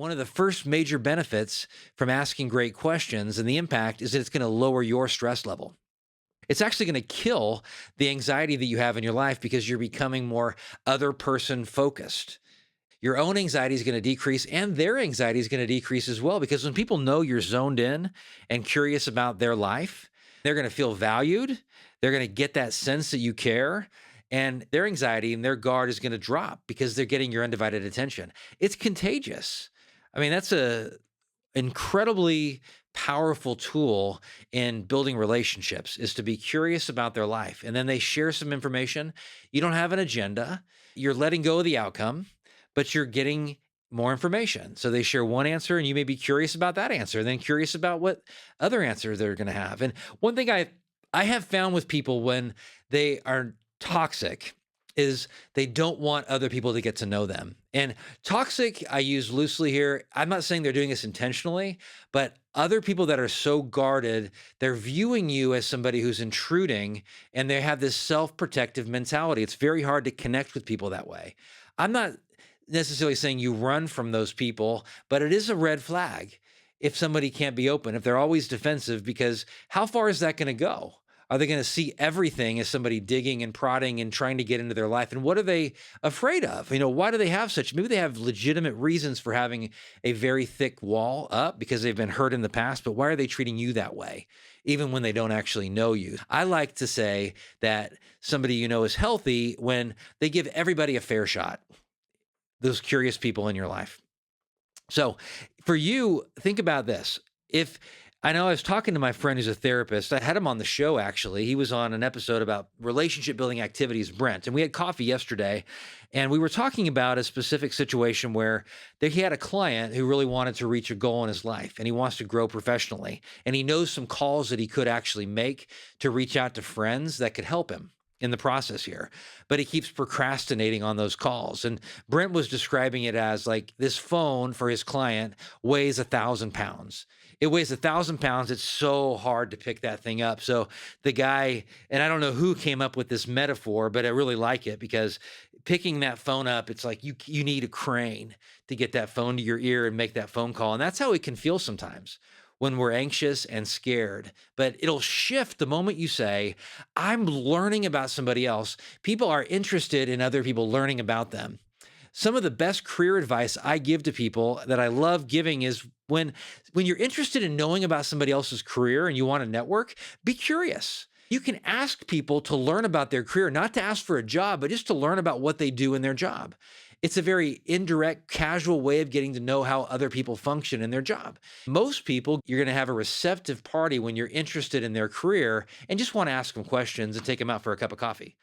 One of the first major benefits from asking great questions and the impact is that it's going to lower your stress level. It's actually going to kill the anxiety that you have in your life because you're becoming more other person focused. Your own anxiety is going to decrease and their anxiety is going to decrease as well. Because when people know you're zoned in and curious about their life, they're going to feel valued. They're going to get that sense that you care. And their anxiety and their guard is going to drop because they're getting your undivided attention. It's contagious. I mean, that's a incredibly powerful tool in building relationships is to be curious about their life. And then they share some information. You don't have an agenda. You're letting go of the outcome, but you're getting more information. So they share one answer and you may be curious about that answer, then curious about what other answers they're going to have. And one thing I have found with people when they are toxic is they don't want other people to get to know them. And toxic, I use loosely here. I'm not saying they're doing this intentionally, but other people that are so guarded, they're viewing you as somebody who's intruding and they have this self protective mentality. It's very hard to connect with people that way. I'm not necessarily saying you run from those people, but it is a red flag if somebody can't be open, if they're always defensive, because how far is that going to go? Are they going to see everything as somebody digging and prodding and trying to get into their life? And what are they afraid of? Why do they have such? Maybe they have legitimate reasons for having a very thick wall up because they've been hurt in the past, but why are they treating you that way, even when they don't actually know you? I like to say that somebody you know is healthy when they give everybody a fair shot, those curious people in your life. So for you, think about this. If I know I was talking to my friend who's a therapist. I had him on the show, actually. He was on an episode about relationship building activities, Brent, and we had coffee yesterday. And we were talking about a specific situation where he had a client who really wanted to reach a goal in his life and he wants to grow professionally. And he knows some calls that he could actually make to reach out to friends that could help him in the process here, but he keeps procrastinating on those calls. And Brent was describing it as like this phone for his client weighs 1,000 pounds. It weighs 1,000 pounds. It's so hard to pick that thing up. So the guy, and I don't know who came up with this metaphor, but I really like it because picking that phone up, it's like you need a crane to get that phone to your ear and make that phone call. And that's how it can feel sometimes when we're anxious and scared, but it'll shift the moment you say, I'm learning about somebody else. People are interested in other people learning about them. Some of the best career advice I give to people that I love giving is when you're interested in knowing about somebody else's career and you want to network, be curious. You can ask people to learn about their career, not to ask for a job, but just to learn about what they do in their job. It's a very indirect, casual way of getting to know how other people function in their job. Most people, you're going to have a receptive party when you're interested in their career and just want to ask them questions and take them out for a cup of coffee.